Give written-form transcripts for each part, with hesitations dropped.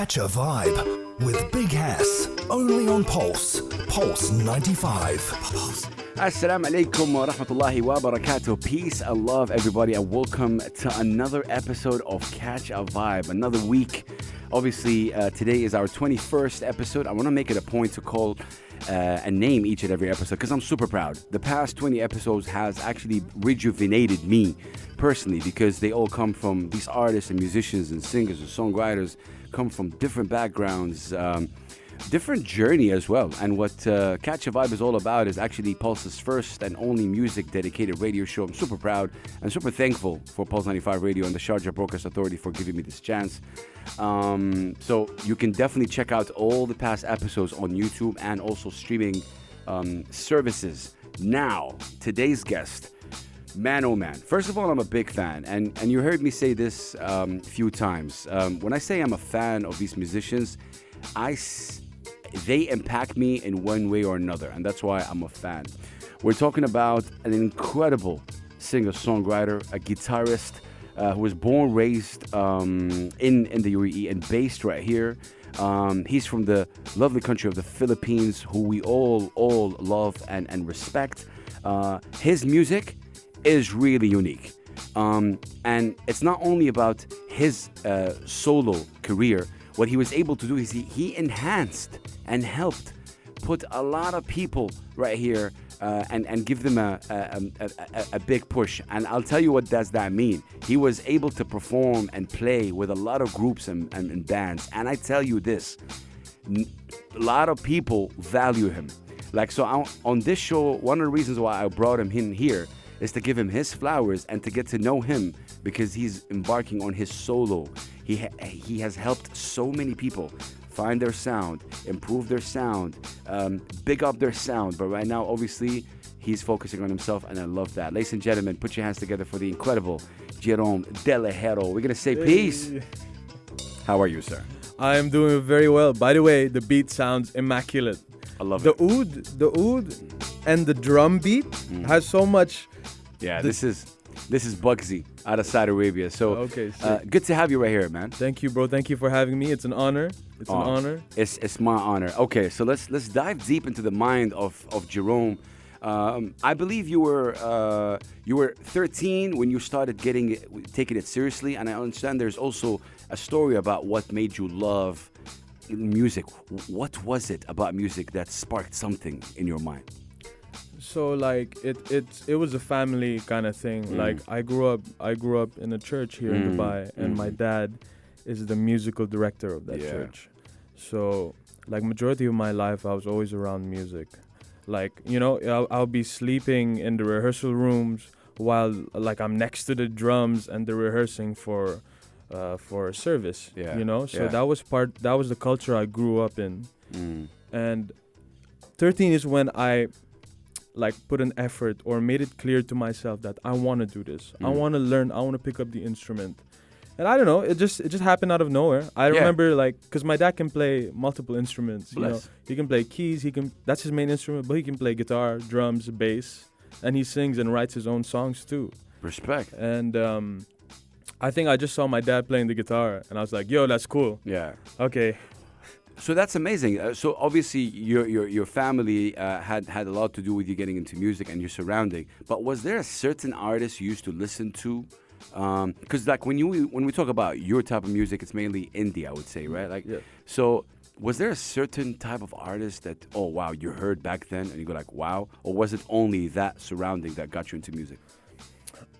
Catch a vibe with Big Hass, only on Pulse 95. Assalamu alaikum wa rahmatullahi wa barakatuh. Peace and love, everybody, and welcome to another episode of Catch a Vibe. Another week. Obviously, today is our 21st episode. I want to make it a point to call and name each and every episode because I'm super proud. The past 20 episodes has actually rejuvenated me personally because they all come from these artists and musicians and singers and songwriters come from different backgrounds, different journey as well. And what Catch a Vibe is all about is actually Pulse's first and only music dedicated radio show. I'm super proud and super thankful for Pulse 95 Radio and the Sharjah Broadcast Authority for giving me this chance. So you can definitely check out all the past episodes on YouTube and also streaming services. Now, today's guest, man, oh man. First of all, I'm a big fan, and you heard me say this a few times. When I say I'm a fan of these musicians, they impact me in one way or another, and that's why I'm a fan. We're talking about an incredible singer-songwriter, a guitarist who was born, raised in the UAE and based right here. He's from the lovely country of the Philippines, who we all love and respect. His music is really unique. And it's not only about his solo career. What he was able to do is he enhanced and helped put a lot of people right here and give them a big push. And I'll tell you what does that mean. He was able to perform and play with a lot of groups and bands. And I tell you this, a lot of people value him. Like, so on this show, one of the reasons why I brought him in here is to give him his flowers and to get to know him because he's embarking on his solo. He has helped so many people find their sound, improve their sound, big up their sound. But right now, obviously, he's focusing on himself, and I love that. Ladies and gentlemen, put your hands together for the incredible Jerome Deligero. We're going to say peace. How are you, sir? I am doing very well. By the way, the beat sounds immaculate. I love the it. The oud and the drum beat has so much. Yeah, this is Bugsy out of Saudi Arabia. So okay, good to have you right here, man. Thank you, bro. Thank you for having me. It's an honor. It's an honor. It's my honor. Okay, so let's dive deep into the mind of Jerome. I believe you were 13 when you started taking it seriously, and I understand there's also a story about what made you love music. What was it about music that sparked something in your mind? So like it was a family kind of thing. Like I grew up in a church here in Dubai, and my dad is the musical director of that church. So like majority of my life I was always around music. Like, you know, I'll be sleeping in the rehearsal rooms while like I'm next to the drums and they're rehearsing for a service. Yeah. You know? So that was the culture I grew up in. And 13 is when I like put an effort or made it clear to myself that I want to do this. I want to learn. I want to pick up the instrument. And I don't know, it just happened out of nowhere. I remember like, because my dad can play multiple instruments. You know, he can play keys. That's his main instrument, but he can play guitar, drums, bass, and he sings and writes his own songs too. Respect. And I think I just saw my dad playing the guitar, and I was like, yo, that's cool. Yeah. Okay. So that's amazing. So obviously your family had a lot to do with you getting into music and your surrounding. But was there a certain artist you used to listen to? Because like when we talk about your type of music, it's mainly indie, I would say, right? Like, so was there a certain type of artist that, oh wow, you heard back then and you go like, wow? Or was it only that surrounding that got you into music?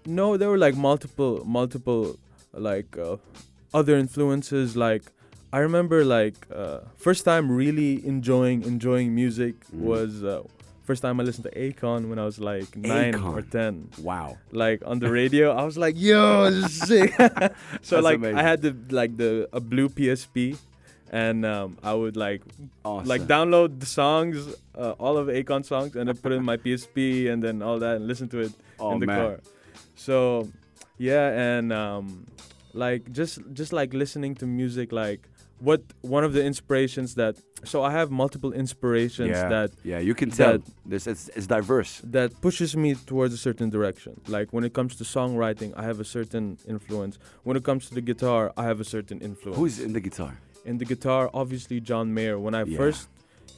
No, there were like multiple like other influences. Like I remember like first time really enjoying music was first time I listened to Akon when I was like 9 or 10. Wow. Like on the radio, I was like, yo, this is sick. So like amazing. I had a blue PSP, and I would like download the songs, all of Akon songs, and then put it in my PSP and then all that and listen to it in the car. So yeah, and like just like listening to music, like one of the inspirations that, so I have multiple inspirations that you can tell it's diverse, that pushes me towards a certain direction. Like when it comes to songwriting, I have a certain influence. When it comes to the guitar, I have a certain influence. Who's in the guitar? in the guitar, obviously John Mayer. When I Yeah. first,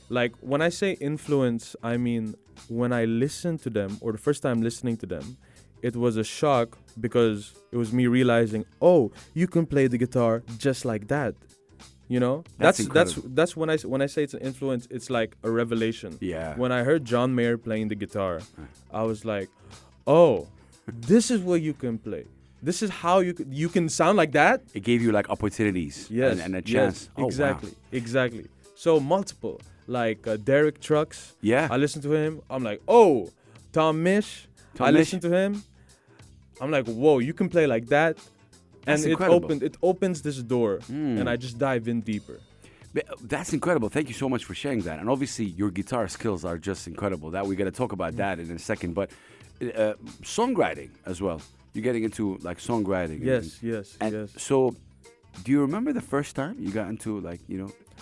like, when I say influence, I mean when I listened to them, or the first time listening to them, it was a shock because it was me realizing, oh, you can play the guitar just like that. You know, That's that's when I say it's an influence, it's like a revelation. Yeah. When I heard John Mayer playing the guitar, I was like, oh, this is what you can play. This is how you can sound like that. It gave you like opportunities Yes, and a chance. Yes, Oh, wow. exactly. So multiple, like Derek Trucks. Yeah. I listened to him. I'm like, oh, Tom Misch. Tom I Misch. listened to him. I'm like, whoa, you can play like that. That's And incredible. it opens this door, and I just dive in deeper. That's incredible. Thank you so much for sharing that. And obviously, your guitar skills are just incredible. That we're gonna talk about that in a second. But songwriting as well. You're getting into like songwriting. Yes. So, do you remember the first time you got into like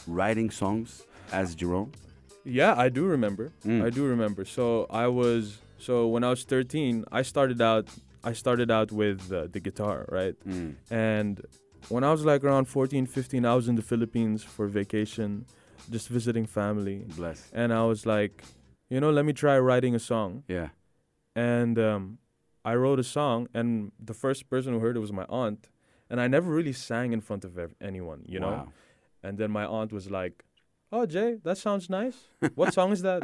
writing songs as Jerome? Yeah, I do remember. So when I was 13, I started out with the guitar, right? And when I was like around 14, 15, I was in the Philippines for vacation, just visiting family. Bless. And I was like, let me try writing a song. Yeah. And I wrote a song, and the first person who heard it was my aunt. And I never really sang in front of anyone, you know? Wow. And then my aunt was like, oh, Jay, that sounds nice. What song is that?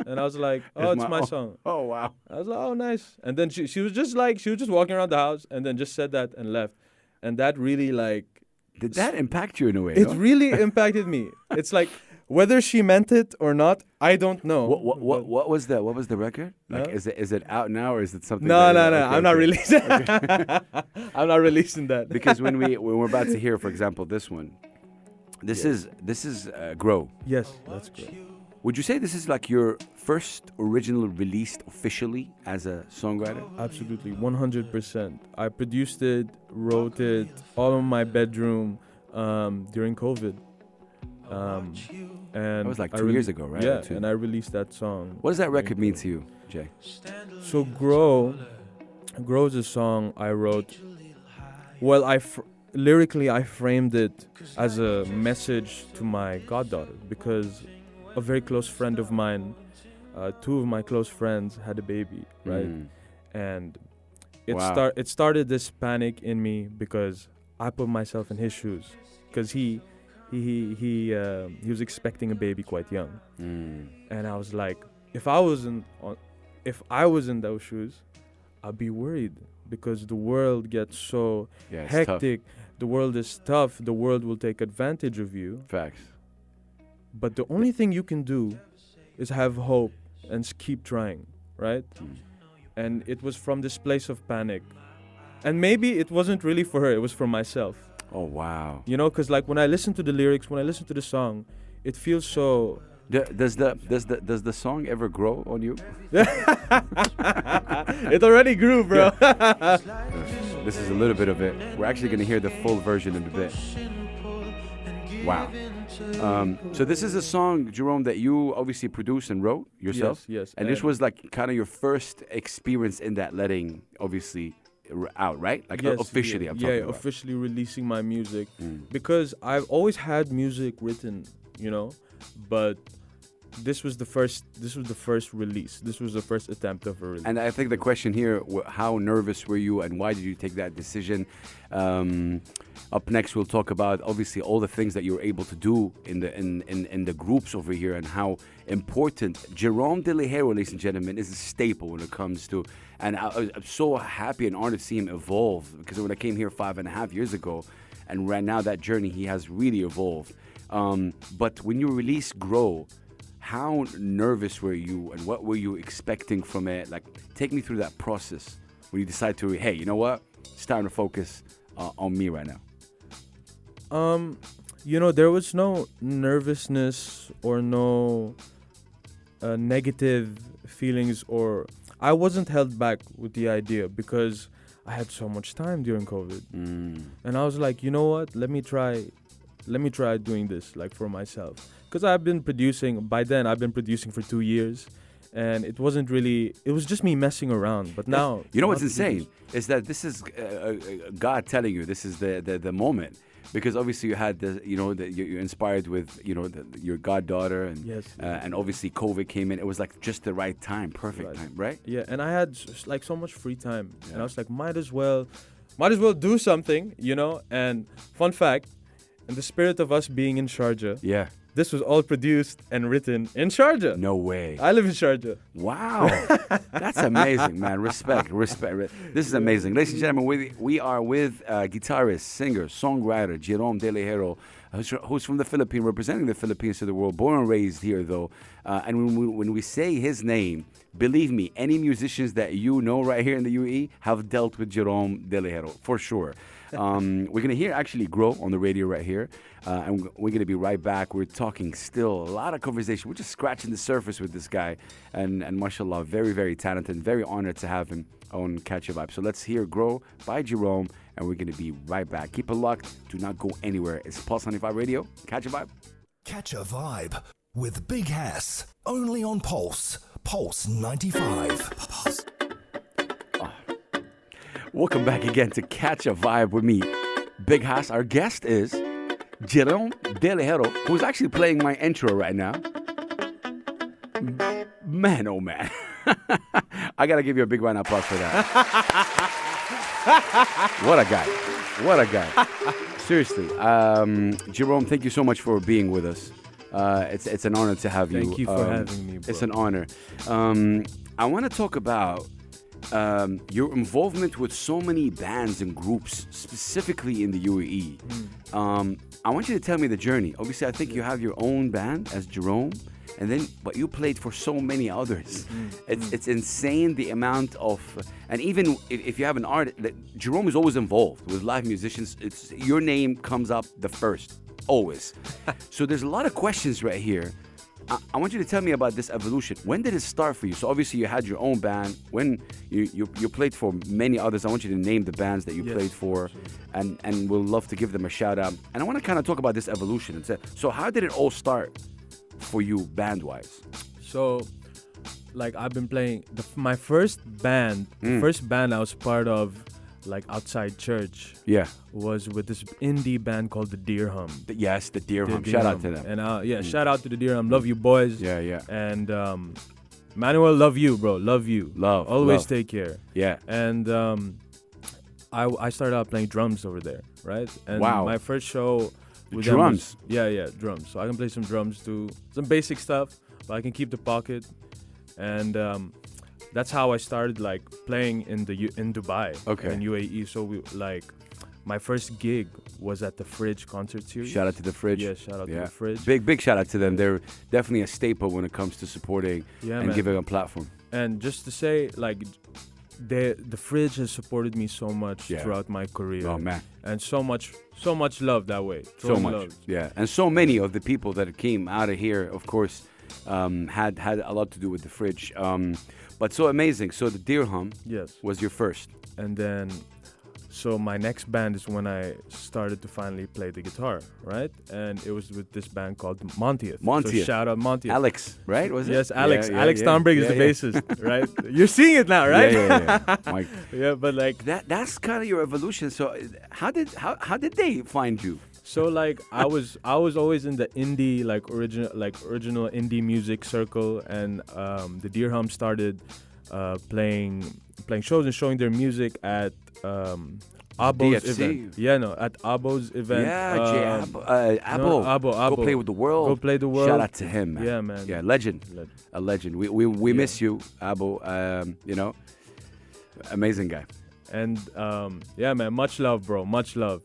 And I was like, oh, it's my song. Oh, wow. I was like, oh, nice. And then she was just walking around the house and then just said that and left. And that really Did that impact you in a way? it no? really impacted me. It's like, whether she meant it or not, I don't know. What was that? What was the record? Like, Huh? is it out now, or is it something? No. Okay, I'm not okay. releasing. I'm not releasing that. Because when we're about to hear, for example, this one, this is Grow. Yes, that's great. Would you say this is like your first original released officially as a songwriter? Absolutely, 100%. I produced it, wrote it, all in my bedroom during COVID. And That was like I 2 years ago, right? Yeah, Or two. and I released that song. What does that record mean to you, Jay? So Grow is a song I wrote. Well, lyrically I framed it as a message to my goddaughter, because a very close friend of mine, two of my close friends had a baby, right? And Wow. it started this panic in me because I put myself in his shoes, because he was expecting a baby quite young, and I was like, if I was in those shoes, I'd be worried, because the world gets so Yeah, it's hectic. The world is tough. The world will take advantage of you. Facts. But the only thing you can do is have hope and keep trying, right? And it was from this place of panic. And maybe it wasn't really for her, it was for myself. Oh, wow. Because like when I listen to the lyrics, when I listen to the song, it feels so... Does the song ever grow on you? It already grew, bro. This is a little bit of it. We're actually going to hear the full version in a bit. Wow. So this is a song, Jerome, that you obviously produced and wrote yourself. Yes. And this was like kind of your first experience in that letting, obviously, out, right? Like Yes, officially, yeah, I'm talking about. officially releasing my music, because I've always had music written, but this was the first release. This was the first attempt of a release. And I think the question here, how nervous were you and why did you take that decision? Up next, we'll talk about obviously all the things that you were able to do in the groups over here, and how important Jerome Deligero, ladies and gentlemen, is a staple when it comes to. And I'm so happy and honored to see him evolve, because when I came here 5.5 years ago, and right now that journey, he has really evolved. But when you release Grow, how nervous were you and what were you expecting from it? Like, take me through that process when you decide to, hey, you know what? It's time to focus on me right now. There was no nervousness or no negative feelings, or I wasn't held back with the idea, because I had so much time during COVID. And I was like, you know what? Let me try doing this like for myself. Because I've been producing for 2 years, and it was just me messing around. But now, you know what's insane is that this is God telling you this is the moment. Because obviously you had the, you're inspired with, your goddaughter, and Yes. and obviously COVID came in. It was like just the right time, perfect time, right? Yeah, and I had like so much free time, and Yeah. I was like, might as well do something, And fun fact, in the spirit of us being in Sharjah, Yeah. this was all produced and written in Sharjah. No way. I live in Sharjah. Wow. That's amazing, man. Respect. This is amazing. Ladies and gentlemen, we are with guitarist, singer, songwriter, Jerome Deligero, who's from the Philippines, representing the Philippines to the world, born and raised here, though. And when we say his name, believe me, any musicians that you know right here in the UAE have dealt with Jerome Deligero, for sure. We're going to hear actually Grow on the radio right here. And we're going to be right back. We're talking still a lot of conversation. We're just scratching the surface with this guy. And mashallah, very, very talented. Very honored to have him on Catch a Vibe. So let's hear Grow by Jerome. And we're going to be right back. Keep it locked. Do not go anywhere. It's Pulse 95 Radio. Catch a Vibe. Catch a Vibe with Big Hass. Only on Pulse. Pulse 95. Welcome back again to Catch a Vibe with me, Big Hass. Our guest is Jerome Deligero, who's actually playing my intro right now. Man, oh man. I got to give you a big round of applause for that. What a guy. What a guy. Seriously. Jerome, thank you so much for being with us. It's an honor to have you. Thank you for having me, bro. It's an honor. I want to talk about your involvement with so many bands and groups, specifically in the UAE. I want you to tell me the journey. Obviously, I think you have your own band as Jerome, but you played for so many others. It's insane the amount of, and even if you have an artist, Jerome is always involved with live musicians. It's your name comes up the first, always. So there's a lot of questions right here. I want you to tell me about this evolution. When did it start for you? So obviously you had your own band. When you played for many others, I want you to name the bands that you played for, and we'll love to give them a shout out. And I want to kind of talk about this evolution and say, so how did it all start for you band-wise? So, like, I've been playing my first band. The first band I was part of, like outside church, was with this indie band called the Deer Hum. Yes, the Deer Hum. Shout out to them. And shout out to the Deer Hum. Love you, boys. Yeah. And Manuel, love you, bro. Love you. Always take care. Yeah. And I started out playing drums over there, right? And my first show with drums. Them was, drums. So I can play some drums too, some basic stuff, but I can keep the pocket. And that's how I started like playing in Dubai, in UAE. So my first gig was at the Fridge concert series. Shout out to the Fridge. Yeah, shout out to the Fridge. Big shout out to them. They're definitely a staple when it comes to supporting and giving a platform. And just to say, like, the Fridge has supported me so much throughout my career. Oh man, and so much love that way. So much, love. Yeah. And so many of the people that came out of here, of course, had a lot to do with the Fridge. But so amazing. So the Deer Hum was your first. And then, so my next band is when I started to finally play the guitar, right? And it was with this band called Montieth. So shout out Montieth. Alex, right? Was it? Yes, Alex. Alex Thornberg is the bassist, right? You're seeing it now, right? Yeah. Yeah, but like that's kind of your evolution. So how did they find you? So like I was always in the indie original indie music circle, and the Deer Hum started playing shows and showing their music at Abo's event. At Abo's event. Yeah, Abo. Go play with the world. Go play the world. Shout out to him, man. Yeah, man. Yeah, legend. A legend. We miss you, Abo. Amazing guy. And man, much love, bro. Much love.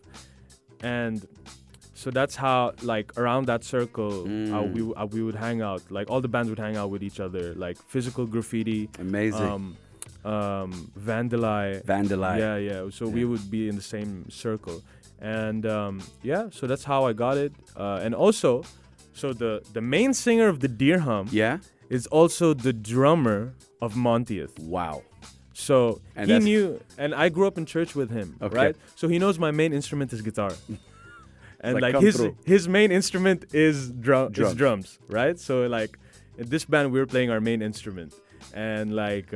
And so that's how, like, around that circle, we would hang out. Like, all the bands would hang out with each other. Like, Physical Graffiti. Amazing. Vandalai. Yeah. So we would be in the same circle. And, so that's how I got it. And also, so the main singer of the Deer Hum is also the drummer of Montieth. Wow. So he knew, and I grew up in church with him, right? So he knows my main instrument is guitar. And like his main instrument is drums, right? So like in this band we were playing our main instrument, And like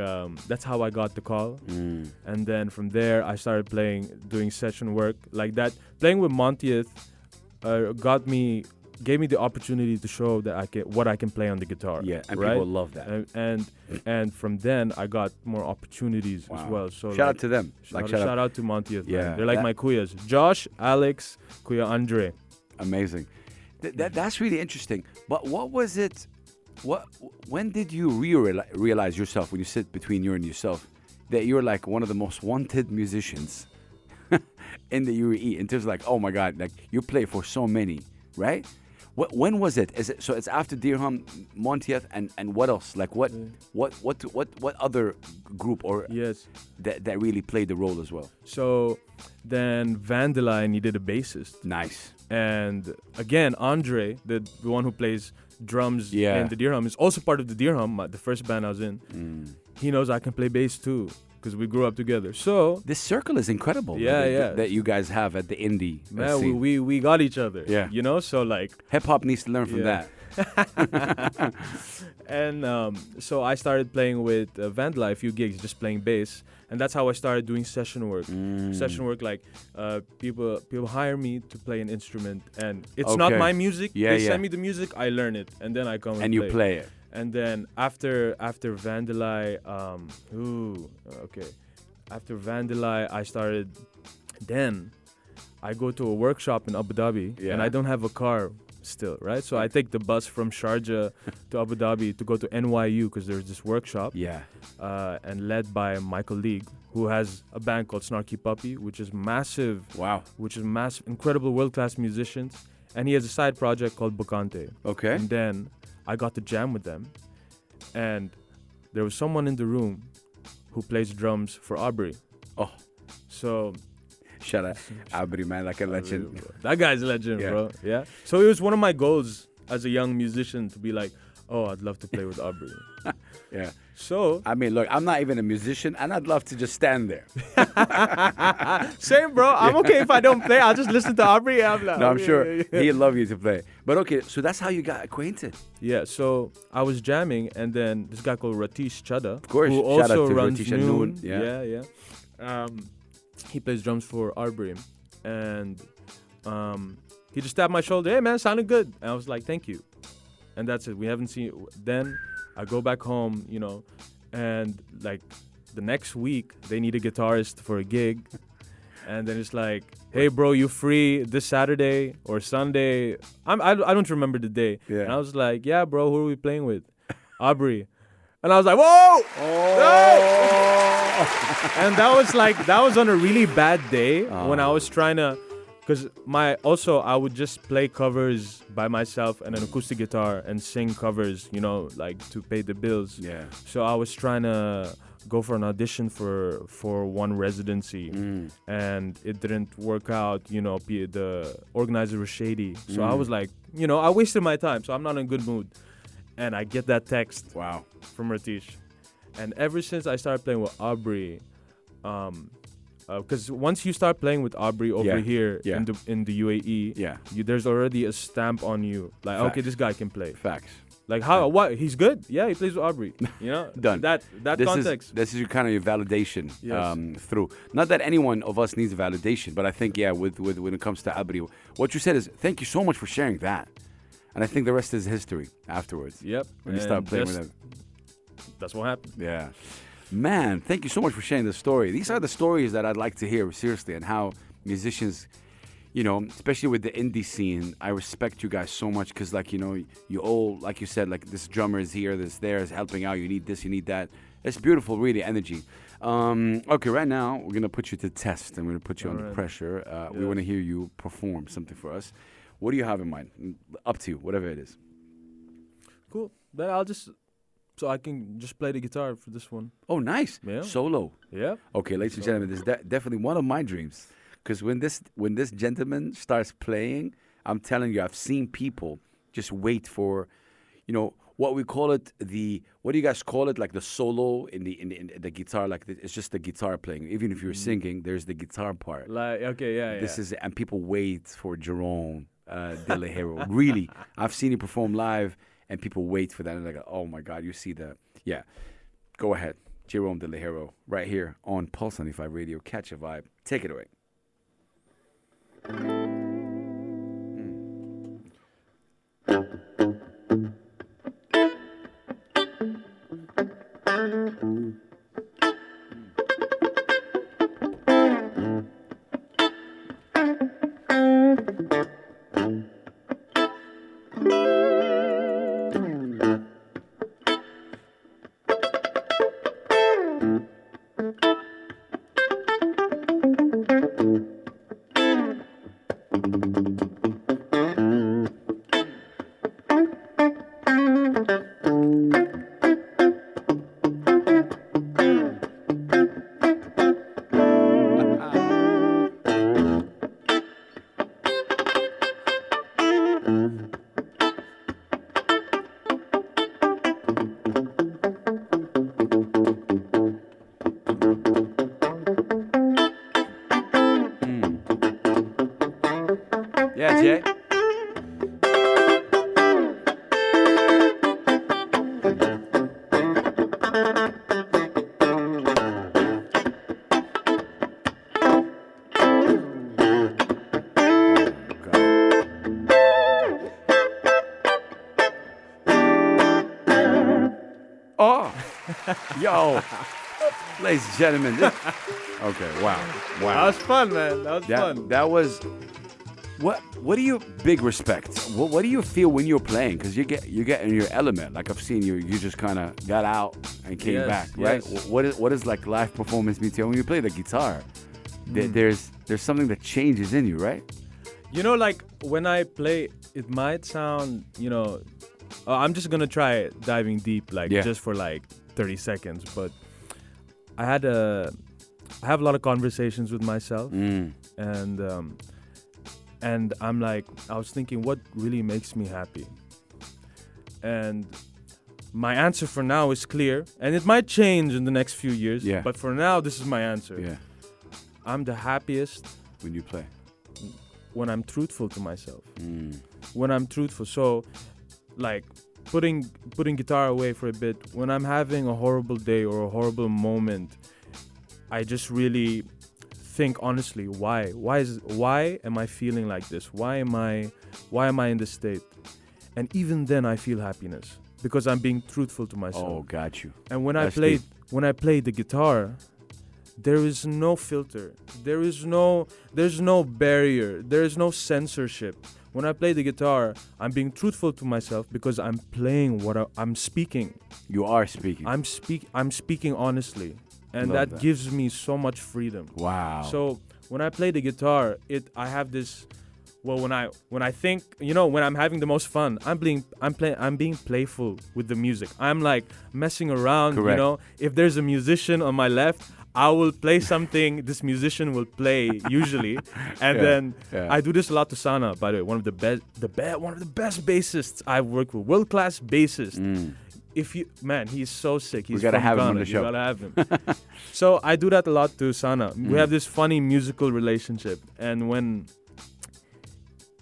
that's how I got the call. And then from there I started doing session work like that. Playing with Montieth gave me the opportunity to show that what I can play on the guitar. Yeah, and right? people love that. And from then I got more opportunities as well. So shout out to them. Shout out to Montieth. Yeah, man. They're like my kuyas. Josh, Alex, Kuya Andre. Amazing. That's really interesting. But what was it? When did you realize yourself, when you sit between you and yourself, that you're like one of the most wanted musicians in the UAE? In terms of like, oh my God, like you play for so many, right? When was it? Is it so? It's after Dirham, Montieth, and what else? Like what other group or that really played the role as well? So then Vandela needed a bassist. Nice. And again, Andre, the one who plays drums in the Dirham, is also part of the Dirham, the first band I was in. He knows I can play bass too, because we grew up together. So this circle is incredible. That you guys have at the indie scene. We got each other. Yeah, you know. So like hip hop needs to learn from that. And so I started playing with Vandela a few gigs, just playing bass, and that's how I started doing session work. Session work, like people hire me to play an instrument, and it's not my music. They send me the music, I learn it, and then I come and you play it. And then after Vandela, after Vandela, I started. Then I go to a workshop in Abu Dhabi, and I don't have a car still, right? So I take the bus from Sharjah to Abu Dhabi to go to NYU because there's this workshop. Yeah. And led by my colleague, who has a band called Snarky Puppy, which is massive. Wow. Which is massive, incredible world-class musicians. And he has a side project called Bocante. Okay. And then I got to jam with them, and there was someone in the room who plays drums for Aubrey. Oh. So shout out Aubrey, man, like a legend. That guy's a legend, bro. Yeah. So it was one of my goals as a young musician to be like, oh, I'd love to play with Aubrey. Yeah. So I mean, look, I'm not even a musician, and I'd love to just stand there. Same, bro. I'm okay if I don't play. I'll just listen to Aubrey. I'm sure he'd love you to play. But okay, so that's how you got acquainted. Yeah. So I was jamming, and then this guy called Ratish Chadha, of course, who shout also out to runs Ratish Noon. Yeah. He plays drums for Aubrey, and he just tapped my shoulder. Hey, man, sounded good. And I was like, thank you. And that's it. We haven't seen. Then I go back home, you know, and like the next week they need a guitarist for a gig, and then it's like, hey, bro, you free this Saturday or Sunday? I don't remember the day. Yeah. And I was like, yeah, bro, who are we playing with? Aubrey. And I was like, whoa! Oh! And that was on a really bad day when I was trying to, because I would just play covers by myself and an acoustic guitar and sing covers, you know, like to pay the bills. Yeah. So I was trying to go for an audition for one residency, and it didn't work out. You know, the organizer was shady. So I was like, you know, I wasted my time. So I'm not in a good mood. And I get that text from Ratish. And ever since I started playing with Aubrey, because once you start playing with Aubrey over here in the UAE, there's already a stamp on you. Like, okay, this guy can play. Facts. Like, how? What? He's good. Yeah, he plays with Aubrey. You know, done. That context. This is kind of your validation through. Not that any one of us needs validation, but I think with when it comes to Aubrey, what you said is thank you so much for sharing that, and I think the rest is history afterwards. Yep. When you start playing with them. That's what happened. Yeah. Man, thank you so much for sharing the story. These are the stories that I'd like to hear, seriously, and how musicians, you know, especially with the indie scene, I respect you guys so much because, like, you know, you all, like you said, like this drummer is here, this there is helping out, you need this, you need that. It's beautiful, really, energy. Okay, right now, we're going to put you to test and we're going to put you under pressure. We want to hear you perform something for us. What do you have in mind? Up to you, whatever it is. Cool. Then so I can just play the guitar for this one. Oh, nice. Yeah. Solo. Yeah. Okay, ladies and gentlemen, this is definitely one of my dreams. Because when this gentleman starts playing, I'm telling you, I've seen people just wait for, you know, what we call it, what do you guys call it? Like the solo in the guitar, like it's just the guitar playing. Even if you're singing, there's the guitar part. Like, okay, This is, and people wait for Jerome Deligero. Really, I've seen him perform live. And people wait for that. And they're like, oh, my God, you see the... Yeah. Go ahead. Jerome Deligero, right here on Pulse 95 Radio. Catch a vibe. Take it away. Yeah, Jay. Oh, yo, ladies and gentlemen. Okay, wow. That was fun, man. That was fun. That was. What do you big respect? What do you feel when you're playing? Because you get in your element. Like I've seen you just kind of got out and came back, right? Yes. What is like live performance mean to you? When you play the guitar, there's something that changes in you, right? You know, like when I play, it might sound, I'm just gonna try diving deep, just for like 30 seconds. But I have a lot of conversations with myself, and I'm like, I was thinking, what really makes me happy? And my answer for now is clear, and it might change in the next few years. Yeah. But for now, this is my answer. Yeah. I'm the happiest When you play. when I'm truthful to myself. When I'm truthful. So, like, putting guitar away for a bit, when I'm having a horrible day or a horrible moment, I just really think honestly, why am I feeling like this? Why am I in this state? And even then I feel happiness because I'm being truthful to myself. Oh, got you. And when I play the guitar, there is no filter. There's no barrier. There is no censorship. When I play the guitar, I'm being truthful to myself because I'm playing I'm speaking. You are speaking. I'm speaking honestly. And Love that gives me so much freedom. Wow. So when I play the guitar, I have this. Well, when I think, when I'm having the most fun, I'm being playful with the music. I'm like messing around. Correct. If there's a musician on my left, I will play something this musician will play usually, and then I do this a lot to Sana. By the way, one of the best bassists I've worked with, world-class bassist. He's so sick. We gotta have him on the show. You gotta have him. So I do that a lot to Sana. We have this funny musical relationship, and when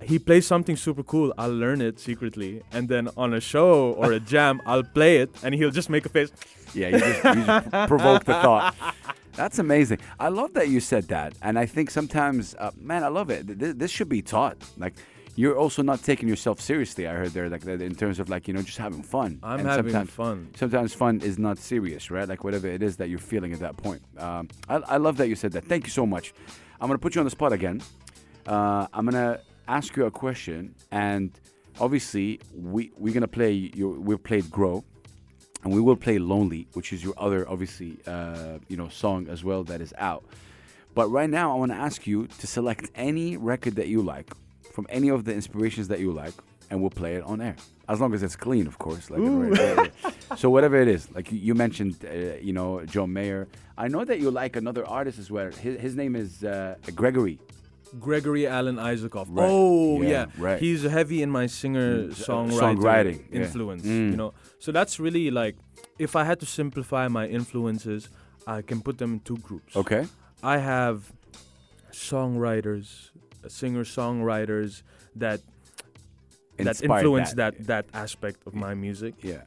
he plays something super cool, I'll learn it secretly, and then on a show or a jam, I'll play it, and he'll just make a face. Yeah, you just provoke the thought. That's amazing. I love that you said that, and I think sometimes, man, I love it. This should be taught. Like, you're also not taking yourself seriously. I heard there, like in terms of like just having fun. I'm having fun. Sometimes fun is not serious, right? Like whatever it is that you're feeling at that point. I love that you said that. Thank you so much. I'm gonna put you on the spot again. I'm gonna ask you a question, and obviously we're gonna play. We've played "Grow," and we will play "Lonely," which is your other obviously song as well that is out. But right now, I want to ask you to select any record that you like from any of the inspirations that you like, and we'll play it on air. As long as it's clean, of course. So whatever it is, like you mentioned, John Mayer. I know that you like another artist as well. His name is Gregory Allen Isaacoff. Right. Oh, yeah. Right. He's heavy in my songwriting influence, So that's really like, if I had to simplify my influences, I can put them in two groups. Okay. I have songwriters, singer-songwriters that influence that aspect of my music. Yeah.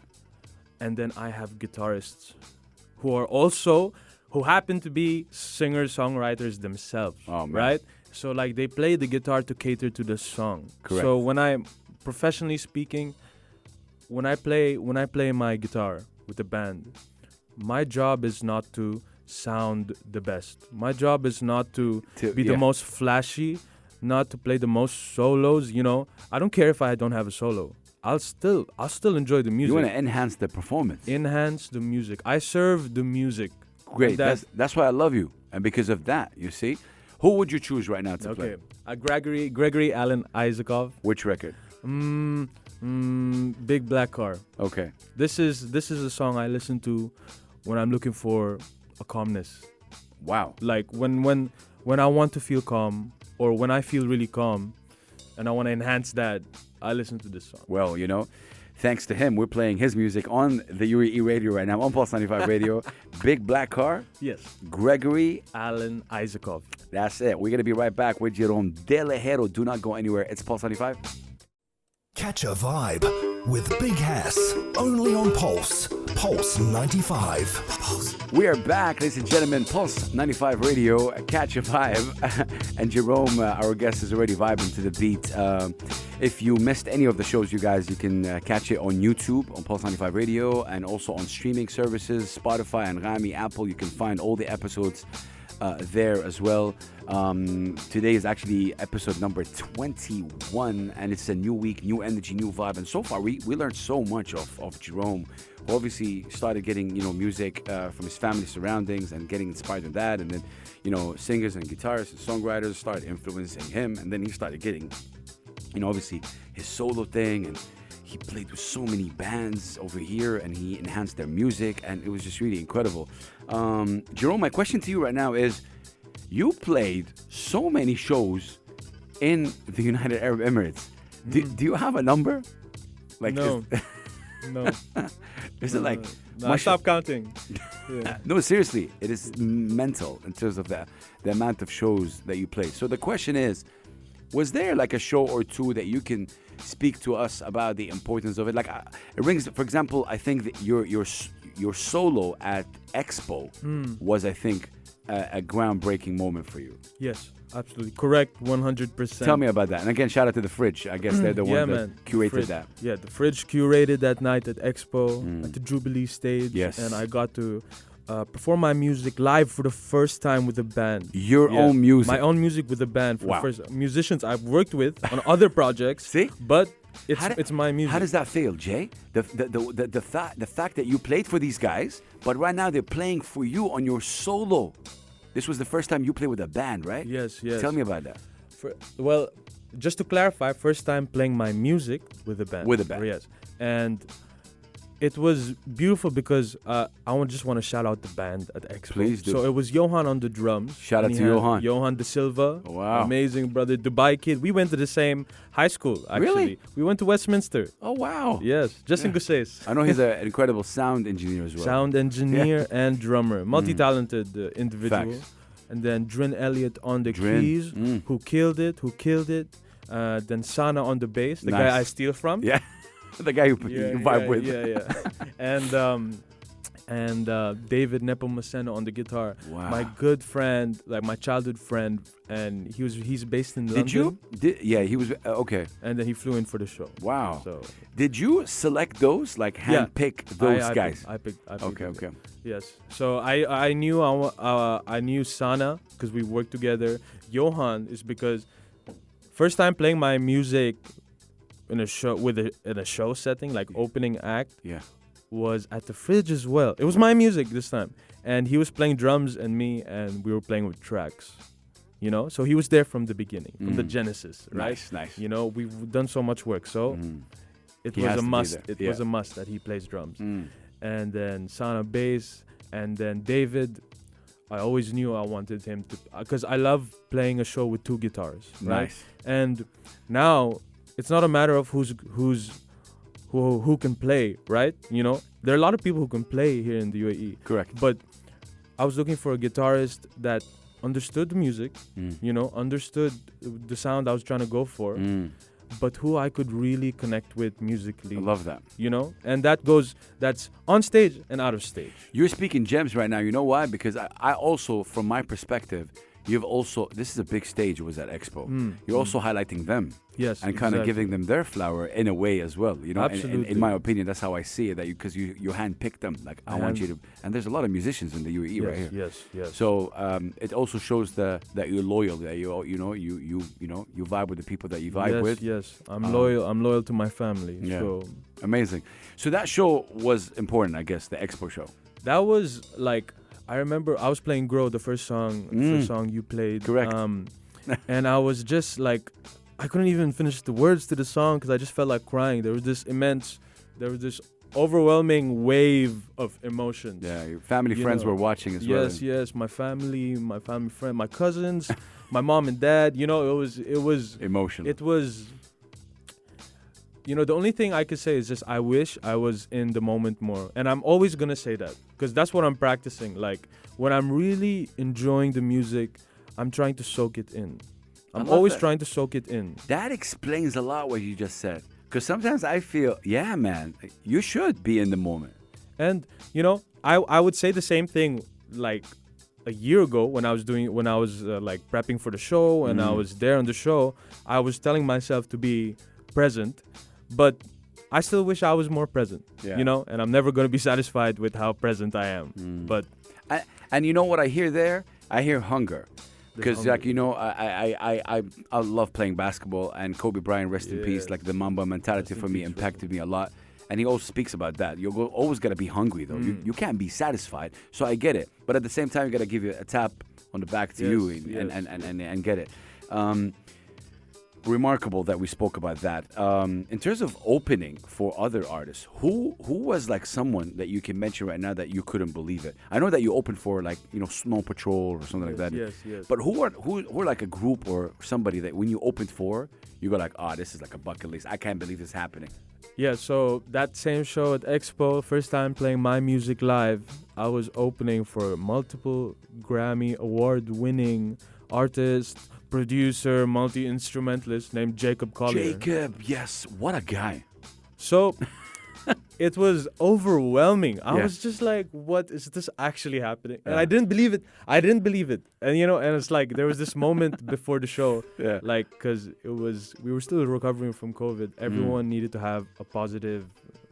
And then I have guitarists who happen to be singers, songwriters themselves, right? So like they play the guitar to cater to the song. Correct. So professionally speaking, when I play my guitar with the band, my job is not to sound the best. My job is not to be the most flashy, not to play the most solos, you know. I don't care if I don't have a solo. I'll still enjoy the music. You want to enhance the performance. Enhance the music. I serve the music. Great. That's why I love you. And because of that, you see. Who would you choose right now to play? Gregory Alan Isakov. Which record? Big Black Car. Okay. This is a song I listen to when I'm looking for a calmness. Wow. Like when I want to feel calm, or when I feel really calm and I want to enhance that, I listen to this song. Well, you know, thanks to him, we're playing his music on the UAE radio right now, on Pulse 95 Radio. Big Black Car. Yes. Gregory Alan Isakov. That's it. We're going to be right back with Jerome Deligero. Do not go anywhere. It's Pulse 95. Catch a vibe with Big Hass, only on Pulse 95. Pulse. We are back, ladies and gentlemen. Pulse 95 Radio, Catch a Vibe. And Jerome, our guest, is already vibing to the beat. If you missed any of the shows, you guys, you can catch it on YouTube, on Pulse 95 Radio, and also on streaming services, Spotify and Grammy, Apple. You can find all the episodes there as well. Today is actually episode number 21, and it's a new week, new energy, new vibe. And so far, we learned so much of Jerome, who obviously started getting, you know, music from his family surroundings and getting inspired in that. And then, you know, singers and guitarists and songwriters started influencing him. And then he started getting, you know, obviously his solo thing. And he played with so many bands over here, and he enhanced their music. And it was just really incredible. Jerome, my question to you right now is, you played so many shows in the United Arab Emirates. Do you have a number? Like no. No. Is it like... No, I stopped counting. Yeah. No, seriously. It is mental in terms of the amount of shows that you played. So the question is, was there like a show or two that you can speak to us about the importance of it? Like, it rings, for example, I think that your solo at Expo was, I think, a groundbreaking moment for you. Yes, absolutely. Correct, 100%. Tell me about that. And again, shout out to The Fridge. I guess they're the one that curated that. Yeah, The Fridge curated that night at Expo, at the Jubilee stage. Yes. And I got to perform my music live for the first time with a band. Your own music? My own music with a band. For the first musicians I've worked with on other projects. See? But it's my music. How does that feel, Jay? The fact that you played for these guys, but right now they're playing for you on your solo. This was the first time you played with a band, right? Yes. Tell me about that. Well, just to clarify, first time playing my music with a band. With a band. Yes. And it was beautiful because I just want to shout out the band at Expo. Please do. So it was Johan on the drums. Shout out to Johan. Johan De Silva. Wow. Amazing brother. Dubai kid. We went to the same high school, actually. Really? We went to Westminster. Oh, wow. Yes. Just in Gusais. I know he's an incredible sound engineer as well. Sound engineer and drummer. Multi-talented individual. Facts. And then Drin Elliott on the keys, who killed it. Then Sana on the bass, the guy I steal from. Yeah. The guy you vibe with. Yeah. And David Nepomuceno on the guitar. Wow. My good friend, like my childhood friend, and he's based in London. Yeah, he was okay. And then he flew in for the show. Wow. So did you select those, like handpick those guys? I picked Okay. Yes. So I knew Sana because we worked together. Johan is because first time playing my music in a show in a show setting, like opening act. Yeah. Was at the Fridge as well. It was my music this time, and he was playing drums and me, and we were playing with tracks. You know, so he was there from the beginning, from the genesis, right? Nice. You know, we've done so much work, so it was a must. It was a must that he plays drums, and then Sana bass, and then David. I always knew I wanted him to, because I love playing a show with two guitars, right? Nice. And now it's not a matter of who can play, right? You know, there are a lot of people who can play here in the UAE. Correct. But I was looking for a guitarist that understood the music, you know, understood the sound I was trying to go for, but who I could really connect with musically. I love that. You know, and that's on stage and out of stage. You're speaking gems right now. You know why? Because I also, from my perspective, this is a big stage. It was at Expo. You're also highlighting them. Yes, and kind of giving them their flower in a way as well. You know, absolutely. In my opinion, that's how I see it. That because you handpicked them. Like I want you to. And there's a lot of musicians in the UAE right here. Yes. So it also shows that you're loyal. That you vibe with the people that you vibe with. Yes, I'm loyal. I'm loyal to my family. Yeah. So amazing. So that show was important, I guess. The Expo show. That was like, I remember I was playing "Grow," the first song you played. Correct. And I was just like, I couldn't even finish the words to the song because I just felt like crying. There was this overwhelming wave of emotions. Yeah, your family, friends were watching as well. Yes, my family friend, my cousins, my mom and dad. You know, it was emotional. It was. You know, the only thing I could say is just I wish I was in the moment more. And I'm always going to say that because that's what I'm practicing. Like, when I'm really enjoying the music, I'm trying to soak it in. I'm always trying to soak it in. That explains a lot what you just said. Because sometimes I feel, yeah, man, you should be in the moment. And, you know, I would say the same thing like a year ago when I was like prepping for the show and I was there on the show. I was telling myself to be present. But I still wish I was more present, you know, and I'm never going to be satisfied with how present I am. But and you know what I hear there? I hear hunger. Because, like, you know, I love playing basketball, and Kobe Bryant, rest in peace, like the Mamba mentality for me impacted me a lot. And he always speaks about that. You're always got to be hungry, though. You can't be satisfied. So I get it. But at the same time, you got to give you a tap on the back to you and get it. Remarkable that we spoke about that. In terms of opening for other artists, who was like someone that you can mention right now that you couldn't believe it? I know that you opened for like, you know, Snow Patrol or something like that. Yes. But who are like a group or somebody that when you opened for, you go like, oh, this is like a bucket list. I can't believe this is happening. Yeah, so that same show at Expo, first time playing my music live, I was opening for multiple Grammy Award Winning artists, producer, multi-instrumentalist named Jacob Collier. Jacob, yes, what a guy. So it was overwhelming. I was just like, what is this actually happening? And I didn't believe it. And, you know, and it's like, there was this moment before the show, like, because we were still recovering from COVID. Everyone needed to have a positive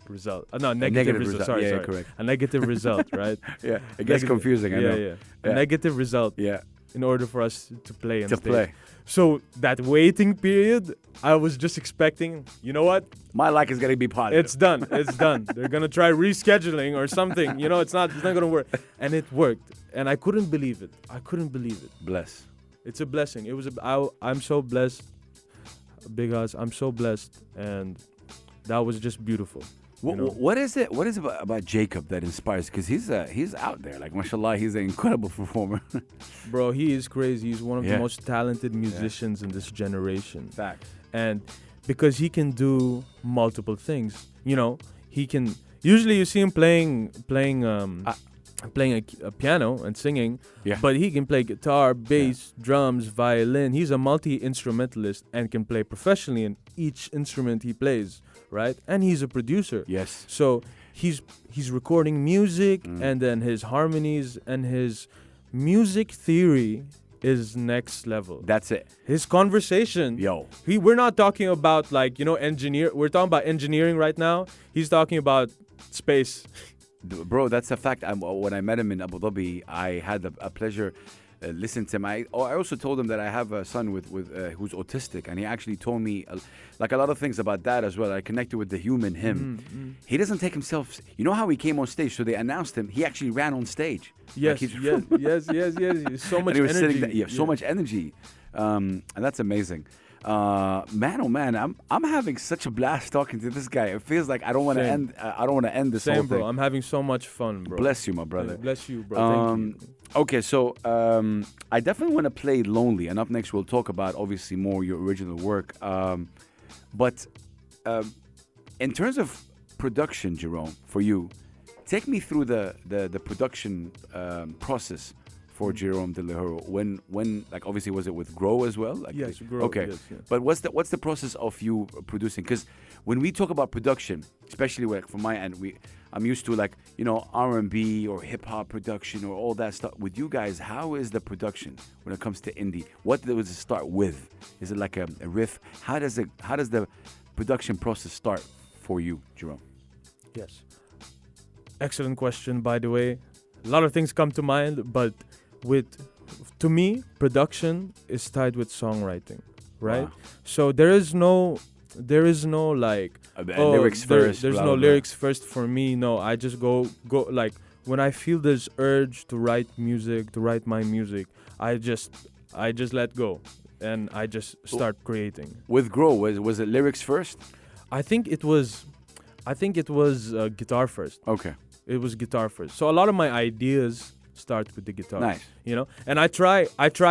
result. Negative result. Sorry. Correct. A negative result, right? Yeah, it gets confusing, I know. A negative result. Yeah. In order for us to play on stage. Play. So that waiting period, I was just expecting, you know what? My luck is going to be positive. It's done. They're going to try rescheduling or something. You know, it's not going to work. And it worked. And I couldn't believe it. Bless. It's a blessing. I'm so blessed. Big Oz, I'm so blessed. And that was just beautiful. What is it about Jacob that inspires? Because he's out there. Like, mashallah, he's an incredible performer. Bro, he is crazy. He's one of the most talented musicians in this generation. Fact. And because he can do multiple things, you know, he can. Usually, you see him playing a piano and singing, but he can play guitar, bass, drums, violin. He's a multi-instrumentalist and can play professionally in each instrument he plays, right? And he's a producer. Yes. So he's recording music, and then his harmonies and his music theory is next level. That's it. His conversation. We're not talking about like, you know, we're talking about engineering right now. He's talking about space. Bro, that's a fact. When I met him in Abu Dhabi, I had a pleasure listening to him. I also told him that I have a son with who's autistic, and he actually told me like a lot of things about that as well. I connected with the human him. He doesn't take himself. You know how he came on stage? So they announced him. He actually ran on stage. Yes. So much energy. So much energy, and that's amazing. Man, oh man, I'm having such a blast talking to this guy. It feels like I don't want to end. I don't want to end this whole thing. Bro. I'm having so much fun, bro. Bless you, my brother. Yeah, bless you, bro. Thank you. Okay, so I definitely want to play "Lonely," and up next we'll talk about obviously more your original work. But in terms of production, Jerome, for you, take me through the production process for Jerome Deligero. When like obviously was it with Grow as well? Like, Yes, Grow. Okay, Yes. but what's the process of you producing? Because when we talk about production, especially like from my end, I'm used to like R&B or hip hop production or all that stuff. With you guys, how is the production when it comes to indie? What does it start with? Is it like a riff? How does the production process start for you, Jerome? Yes. Excellent question, by the way. A lot of things come to mind, but to me, production is tied with songwriting, right? Wow. So there is no like lyrics first. There's blah, no blah, blah. lyrics first for me. No, I just go like when I feel this urge to write music, to write my music, I just let go and I just start creating. With Grow, was it lyrics first? I think it was guitar first. Okay. It was guitar first. So a lot of my ideas start with the guitar. Nice. And I try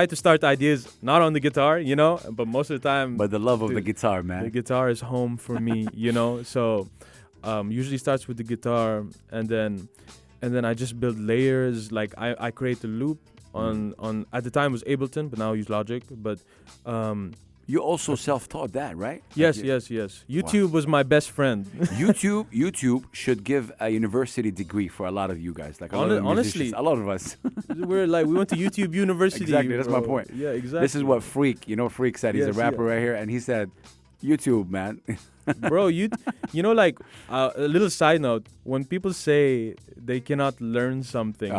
to start ideas not on the guitar, but most of the time. But the love of the guitar, man. The guitar is home for me, So usually starts with the guitar, and then I just build layers. Like I create a loop on at the time it was Ableton, but now I use Logic. But you also self-taught that, right? Yes. YouTube was my best friend. YouTube should give a university degree for a lot of you guys. Like honestly, a lot of us. we went to YouTube University. Exactly, that's my point. Yeah, exactly. This is what Freak said. He's a rapper right here, and he said, YouTube, man. Bro, like a little side note, when people say they cannot learn something,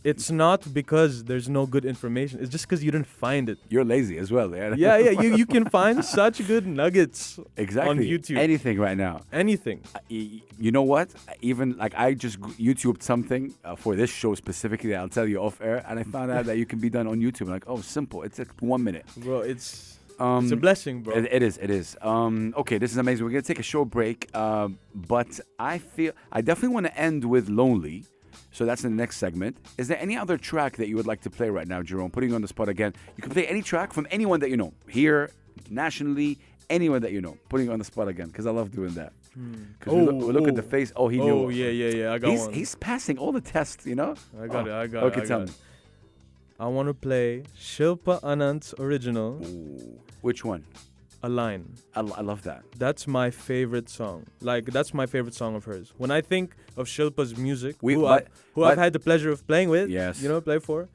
it's not because there's no good information. It's just because you didn't find it. You're lazy as well, man. Yeah. You can find such good nuggets exactly on YouTube. Anything right now. Anything. You know what? Even like I just YouTubed something for this show specifically. I'll tell you off air, and I found out that you can be done on YouTube. Like, oh, simple. It's like 1 minute. Bro, it's a blessing, bro. It is. Okay, this is amazing. We're gonna take a short break, but I definitely want to end with Lonely. So that's in the next segment. Is there any other track that you would like to play right now, Jerome? Putting you on the spot again. You can play any track from anyone that you know. Here, nationally, anyone that you know. Putting you on the spot again, because I love doing that. Because we look at the face. Oh, he knew. Oh, yeah. I got one. He's passing all the tests, I got it. Okay, tell me. I want to play Shilpa Anand's original. Ooh. Which one? A Line. I love that. That's my favorite song. Like, that's my favorite song of hers. When I think of Shilpa's music, I've had the pleasure of playing with, yes. Play for,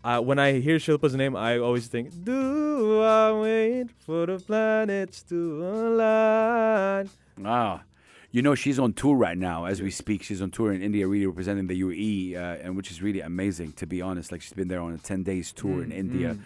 when I hear Shilpa's name, I always think, do I wait for the planets to align? She's on tour right now as we speak. She's on tour in India, really representing the UAE, and which is really amazing, to be honest. Like, she's been there on a 10 days tour in India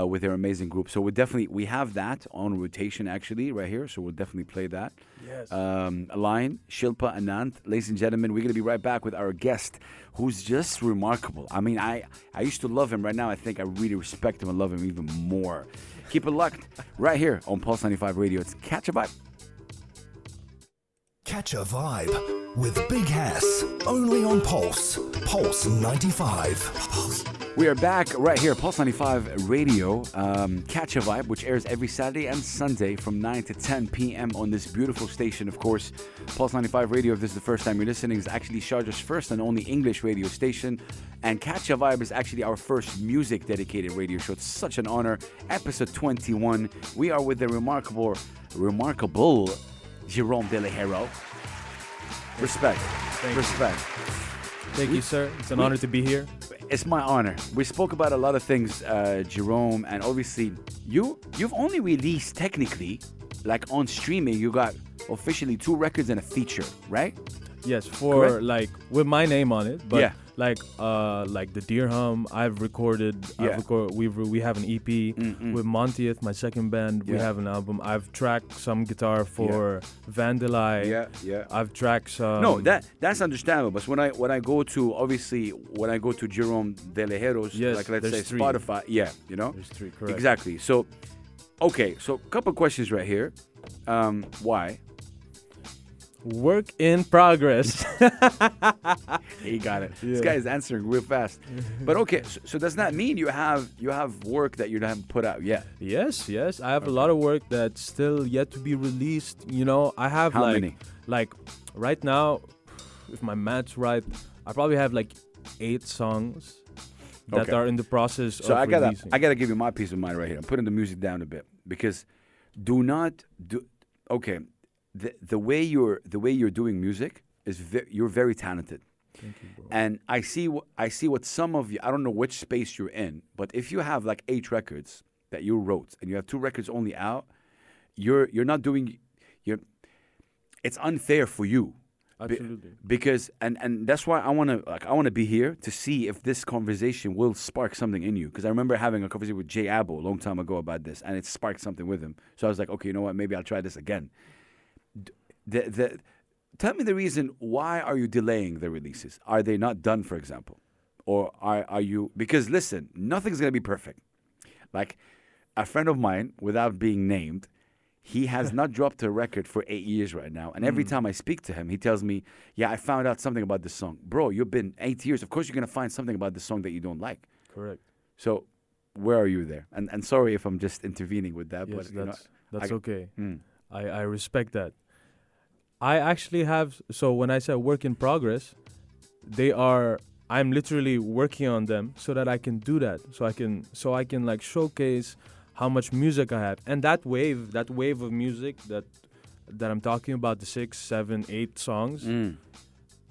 with her amazing group. So we have that on rotation actually right here. So we'll definitely play that. Yes. A Line, Shilpa Anand. Ladies and gentlemen, we're going to be right back with our guest, who's just remarkable. I mean, I used to love him. Right now, I think I really respect him and love him even more. Keep it locked right here on Pulse 95 Radio. It's Catch a Vibe. Catch a Vibe with Big Hass, only on Pulse 95. We are back right here, Pulse 95 Radio, Catch a Vibe, which airs every Saturday and Sunday from 9 to 10 p.m. on this beautiful station, of course. Pulse 95 Radio, if this is the first time you're listening, is actually Sharjah's first and only English radio station. And Catch a Vibe is actually our first music-dedicated radio show. It's such an honor. Episode 21. We are with the remarkable Jerome Deligero. Respect. Thank you, sir. It's an honor to be here. It's my honor. We spoke about a lot of things, Jerome, and obviously you've only released technically, like on streaming, you got officially 2 records and a feature, right? Yes, for like with my name on it, but yeah. like the Deer Hum, I've recorded. Yeah. We have an EP with Montieth, my second band. Yeah. We have an album. I've tracked some guitar for Vandelai. Yeah. I've tracked some. No, that's understandable. But when I go to Jerome Deligero's, like let's say 3. Spotify, There's 3, correct. Exactly. So, okay, so a couple questions right here. Why? Work in progress. He got it. Yeah. This guy is answering real fast. But okay, so does that mean you have work that you haven't put out yet? Yes. I have a lot of work that's still yet to be released. I have How many? Like right now, if my math's right, I probably have like 8 songs that Okay. are in the process So of releasing. I gotta give you my peace of mind right here. I'm putting the music down a bit because do not do. Okay, the way you're doing music is you're very talented. Thank you, bro. And I see what some of you. I don't know which space you're in, but if you have like 8 records that you wrote and you have 2 records only out, you're not doing. It's unfair for you. Absolutely. Because and that's why I wanna be here to see if this conversation will spark something in you. Because I remember having a conversation with Jay Abbo a long time ago about this, and it sparked something with him. So I was like, okay, you know what? Maybe I'll try this again. Tell me the reason why are you delaying the releases? Are they not done, for example, or are you? Because listen, nothing's gonna be perfect. Like a friend of mine, without being named. He has not dropped a record for 8 years right now. And every time I speak to him, he tells me, yeah, I found out something about this song. Bro, you've been 8 years. Of course you're going to find something about the song that you don't like. Correct. So where are you there? And sorry if I'm just intervening with that. Yes, but that's okay. Mm. I respect that. I actually have, so when I said work in progress, I'm literally working on them so that I can do that. So I can like showcase how much music I have. And that wave of music that I'm talking about, the 6, 7, 8 songs,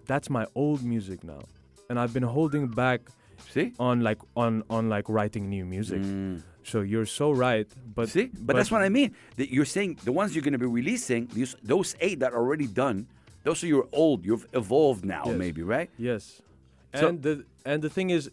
that's my old music now. And I've been holding back See? on writing new music. So you're so right. But See? But that's what I mean. You're saying the ones you're going to be releasing, those 8 that are already done, those are your old. You've evolved now, Yes. maybe, right? Yes. So- And the thing is,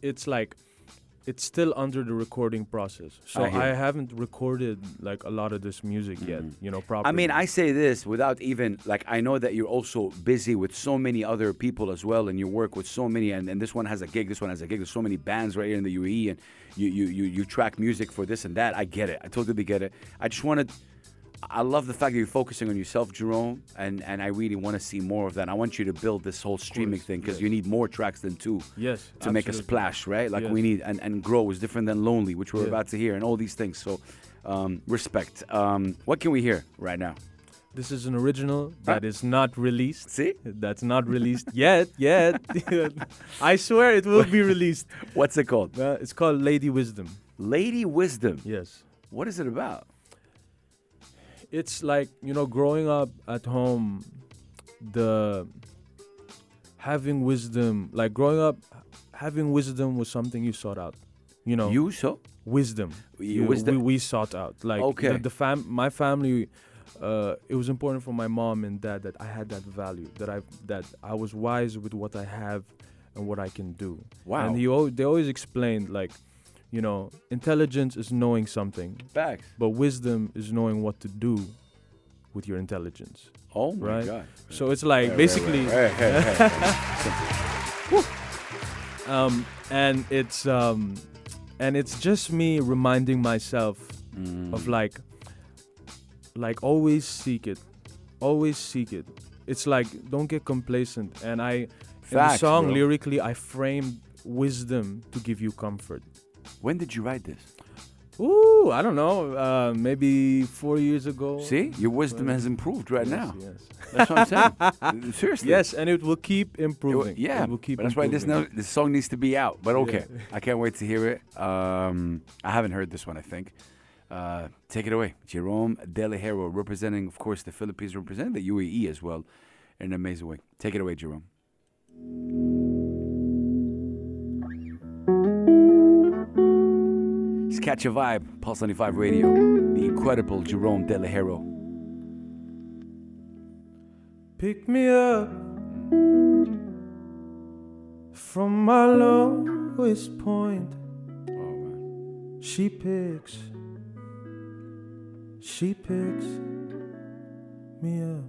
it's still under the recording process. So I hear I you. haven't recorded like a lot of this music yet, properly. I mean, I say this without even, like, I know that you're also busy with so many other people as well, and you work with so many, and this one has a gig, this one has a gig. There's so many bands right here in the UAE, and you track music for this and that. I get it. I totally get it. I love the fact that you're focusing on yourself, Jerome, and I really want to see more of that. I want you to build this whole streaming thing because yes. you need more tracks than 2 Yes, to make a absolutely. splash, right? Like Yes. we need, and Grow is different than Lonely, which we're Yeah. about to hear, and all these things. So respect. What can we hear right now? This is an original that is not released. See? That's not released yet. I swear it will be released. What's it called? It's called Lady Wisdom. Lady Wisdom. Yes. What is it about? It's like, growing up at home, having wisdom was something you sought out. You so? Wisdom. Wisdom? We sought out. Like Okay. My family, it was important for my mom and dad that I had that value, that I was wise with what I have and what I can do. Wow. And they always explained, like, intelligence is knowing something, Facts. but wisdom is knowing what to do with your intelligence. Oh my Right? God. So it's like Right, basically, right, right. Hey. and it's just me reminding myself of like always seek it. It's like, don't get complacent. And in the Facts, song, bro. lyrically, I framed wisdom to give you comfort. When did you write this? Ooh, I don't know, maybe 4 years ago. See, your wisdom has improved right Yes, now. Yes. That's what I'm saying. Seriously. Yes, and it will keep improving. Yeah, it will keep but that's why improving. this song needs to be out. But okay, Yeah. I can't wait to hear it. I haven't heard this one, I think. Take it away. Jerome Deligero, representing, of course, the Philippines, representing the UAE as well in an amazing way. Take it away, Jerome. It's Catch a Vibe, Pulse 95 Radio, the incredible Jerome Deligero. Pick me up from my lowest point. Oh, man. She picks me up.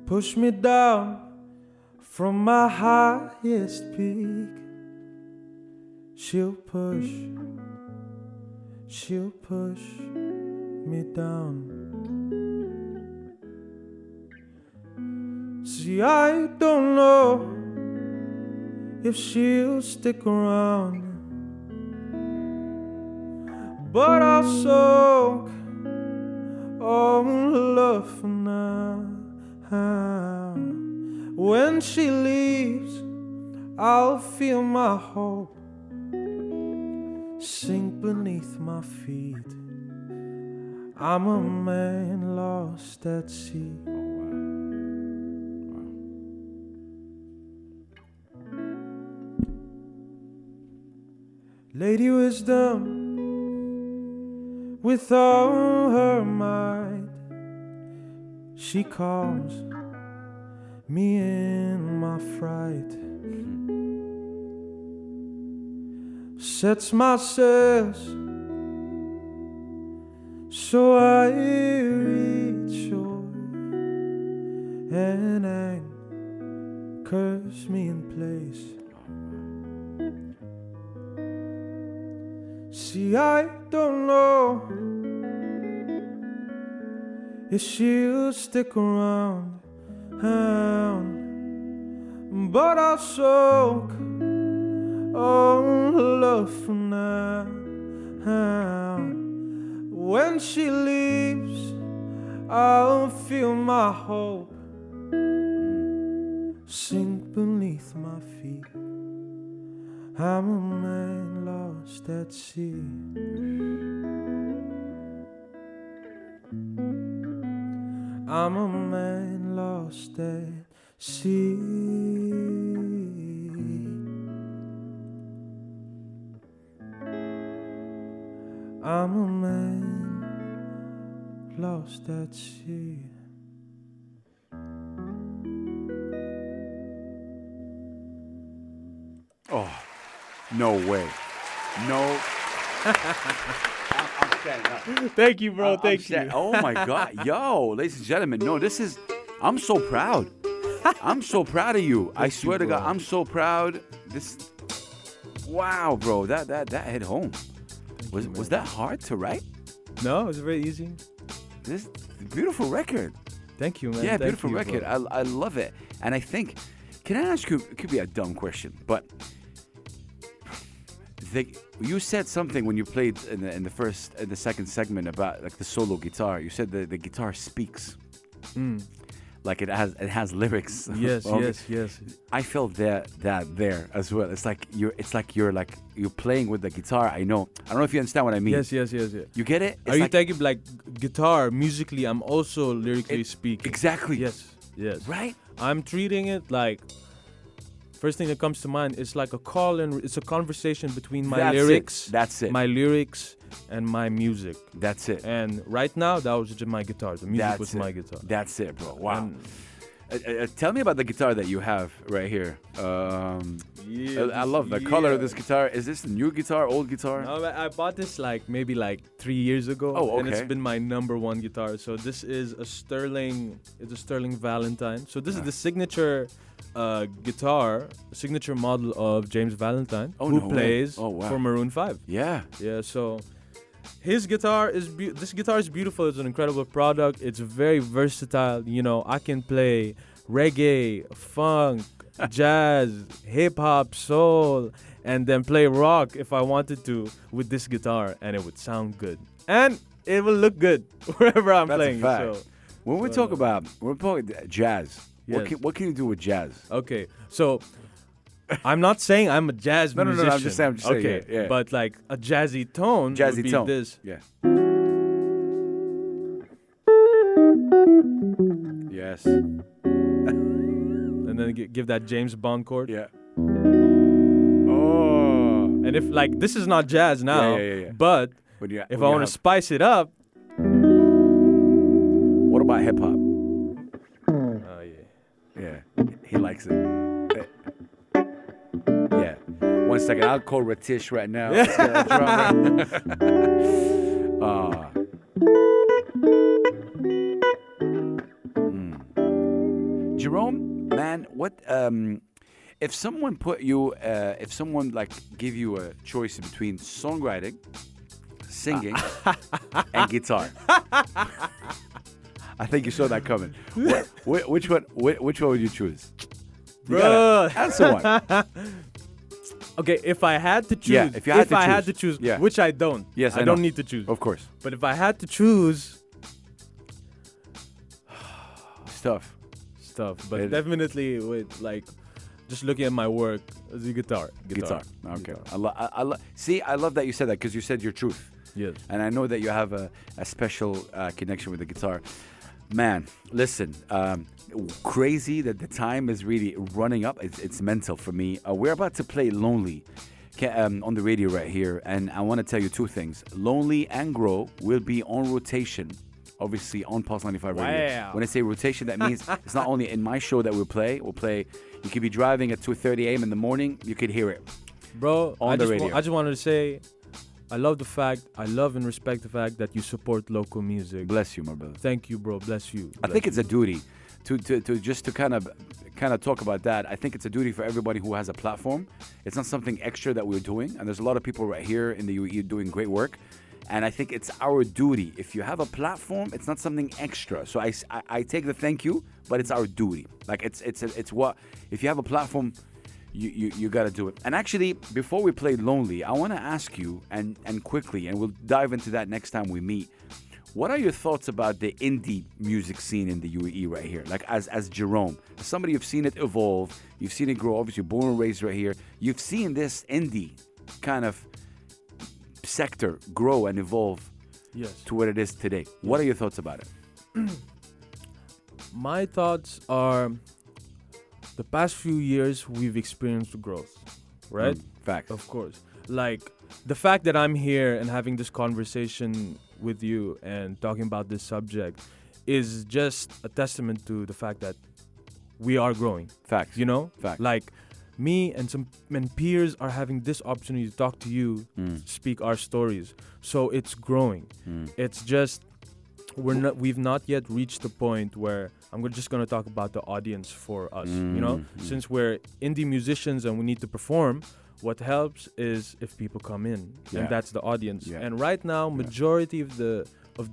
Push me down from my highest peak. She'll push me down. See, I don't know if she'll stick around, but I'll soak Oh, love now. When she leaves, I'll feel my hope sink beneath my feet. I'm a man lost at sea. Lady Wisdom, with all her might, she calms me in my fright, sets my sails so I reach shore and anchors me in place. See, I don't know if she'll stick around, but I'll soak love for now. When she leaves, I'll feel my hope sink beneath my feet. I'm a man lost at sea. I'm a man lost at sea. I'm a man lost at sea. Oh, no way. No. I'm standing up. Thank you, bro. Thank you. Oh my God. Yo, ladies and gentlemen. No, I'm so proud. I'm so proud of you. I swear to God, I'm so proud. Wow, bro. That hit home. Was that hard to write? No, it was very easy. This beautiful record. Thank you, man. Yeah, Thank beautiful you, record. I love it. And I think, can I ask you, it could be a dumb question, but you said something when you played in the second segment about like the solo guitar. You said the guitar speaks. Like it has lyrics. Yes, yes. I felt that there as well. It's like you're playing with the guitar. I don't know if you understand what I mean. Yes. You get it? Are you thinking like guitar musically? I'm also lyrically speaking. Exactly. Yes. Right? I'm treating it like, first thing that comes to mind is like a call and it's a conversation between my lyrics. That's it. My lyrics and my music. That's it. And right now, that was just my guitar. The music was my guitar. That's it, bro. Wow. Tell me about the guitar that you have right here. I love the color of this guitar. Is this a new guitar, old guitar? No, I bought this maybe 3 years ago. Oh, okay. And it's been my #1 guitar. So this is a Sterling Valentine. So this is the signature guitar, signature model of James Valentine, who plays for Maroon 5. Yeah. So his guitar is this guitar is beautiful. It's an incredible product. It's very versatile. I can play reggae, funk, jazz, hip hop, soul, and then play rock if I wanted to with this guitar, and it would sound good and it will look good wherever I'm playing. That's a fact. When we talk about jazz, yes. what can you do with jazz? Okay, so I'm not saying I'm a jazz musician. No, I'm just saying. Okay, yeah. but like a jazzy tone would be this. Yeah. Yes. And then give that James Bond chord. Yeah. Oh. And if this is not jazz now, yeah. but if I want to spice it up. What about hip hop? Oh yeah. Yeah, he likes it. Yeah. 1 second, I'll call Ratish right now. Jerome, man, what if someone give you a choice between songwriting, singing, and guitar? I think you saw that coming. Which one would you choose? You gotta answer one. Okay, if I had to choose, had to choose, which I don't. Yes, I don't need to choose. Of course. But if I had to choose, tough. It's tough, but definitely with like just looking at my work, the guitar. Okay. See, I love that you said that because you said your truth. Yes. And I know that you have a special connection with the guitar. Man, listen, crazy that the time is really running up. It's mental for me. We're about to play Lonely on the radio right here. And I want to tell you two things. Lonely and Grow will be on rotation, obviously on Pulse 95 Radio. Wow. When I say rotation, that means it's not only in my show that we'll play. You could be driving at 2:30 a.m. in the morning. You could hear it. Bro, on the radio. I just wanted to say, I love and respect the fact that you support local music. Bless you, my brother. Thank you, bro. Bless you. I think it's a duty to kind of talk about that. I think it's a duty for everybody who has a platform. It's not something extra that we're doing. And there's a lot of people right here in the UAE doing great work. And I think it's our duty. If you have a platform, it's not something extra. So I take the thank you, but it's our duty. Like it's what, if you have a platform, you got to do it. And actually, before we play Lonely, I want to ask you, and quickly, and we'll dive into that next time we meet, what are your thoughts about the indie music scene in the UAE right here? Like as Jerome, as somebody, you've seen it evolve, you've seen it grow, obviously born and raised right here. You've seen this indie kind of sector grow and evolve to what it is today. What are your thoughts about it? My thoughts are, the past few years we've experienced growth, right? Facts. Of course. Like the fact that I'm here and having this conversation with you and talking about this subject is just a testament to the fact that we are growing. Facts. You know? Facts. Like me and some peers are having this opportunity to talk to you, speak our stories. So it's growing. It's just we've not yet reached the point where I'm just going to talk about the audience for us, you know? Since we're indie musicians and we need to perform, what helps is if people come in, and that's the audience. And right now, majority of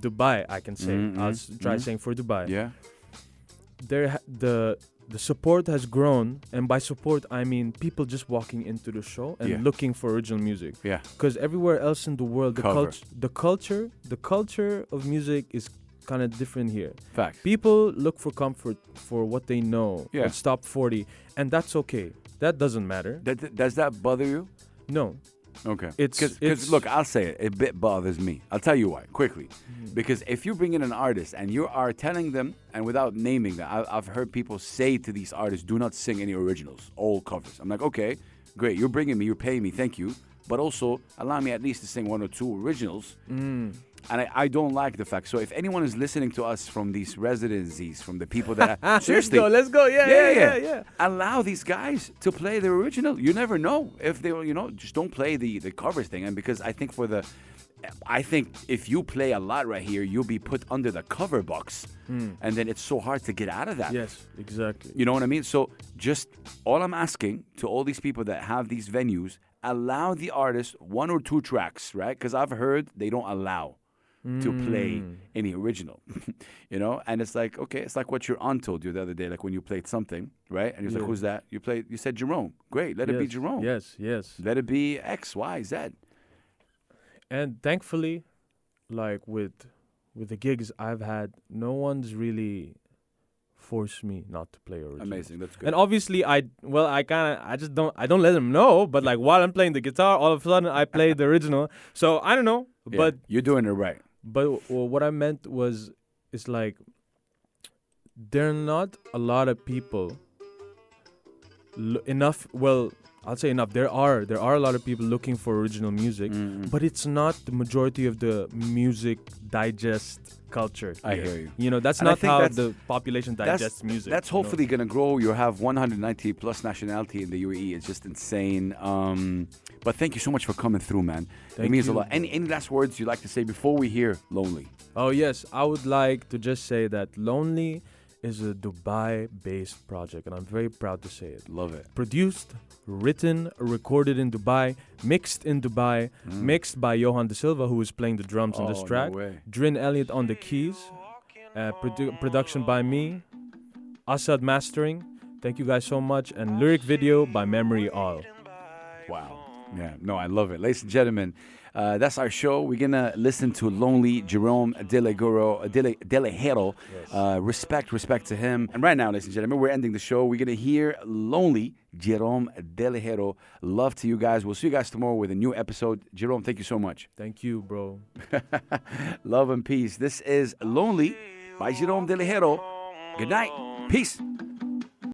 Dubai, I can say, I'll try saying for Dubai. Yeah. The support has grown, and by support I mean people just walking into the show and looking for original music. Yeah. Because everywhere else in the world, the culture of music is kind of different here. Fact. People look for comfort for what they know. Yeah. It's top 40, and that's okay. That doesn't matter. Does that bother you? No. Okay. It's look, I'll say it. A bit bothers me. I'll tell you why quickly. Because if you bring in an artist and you are telling them, and without naming them, I've heard people say to these artists, "Do not sing any originals, all covers." I'm like, okay, great. You're bringing me. You're paying me. Thank you. But also allow me at least to sing one or two originals. And I don't like the fact. So if anyone is listening to us from these residencies, from the people that seriously, let's go. Yeah. Allow these guys to play the original. You never know if they will, just don't play the covers thing. And because I think if you play a lot right here, you'll be put under the cover box, and then it's so hard to get out of that. Yes, exactly. You know what I mean? So just all I'm asking to all these people that have these venues, allow the artist one or two tracks, right? Because I've heard they don't allow to play any original, and it's like, okay, it's like what your aunt told you the other day, like when you played something, right? And he was like, who's that? You said Jerome. Great, let it be Jerome. Yes. Let it be X, Y, Z. And thankfully, like with the gigs I've had, no one's really forced me not to play original. Amazing, that's good. And obviously, I don't let them know, but like while I'm playing the guitar, all of a sudden I play the original. So I don't know, but you're doing it right. But what I meant was, it's like there are not a lot of people enough. Well, I'll say enough. There are a lot of people looking for original music, but it's not the majority of the music digest culture. I hear you. That's not how the population digests music. That's hopefully going to grow. You have 190 plus nationality in the UAE. It's just insane. But thank you so much for coming through, man. It means a lot. Any last words you'd like to say before we hear Lonely? Oh, yes. I would like to just say that Lonely is a Dubai-based project, and I'm very proud to say it. Love it. Produced, written, recorded in Dubai, mixed in Dubai, mixed by Johan De Silva, who is playing the drums on this track. No way. Drin Elliott on the keys. Production by me. Assad mastering. Thank you guys so much. And lyric video by Memory All. Wow. Yeah, no, I love it. Ladies and gentlemen, that's our show. We're going to listen to Lonely, Jerome Deligero. Respect to him. And right now, ladies and gentlemen, we're ending the show. We're going to hear Lonely, Jerome Deligero. Love to you guys. We'll see you guys tomorrow with a new episode. Jerome, thank you so much. Thank you, bro. Love and peace. This is Lonely by Jerome Deligero. Good night. Peace.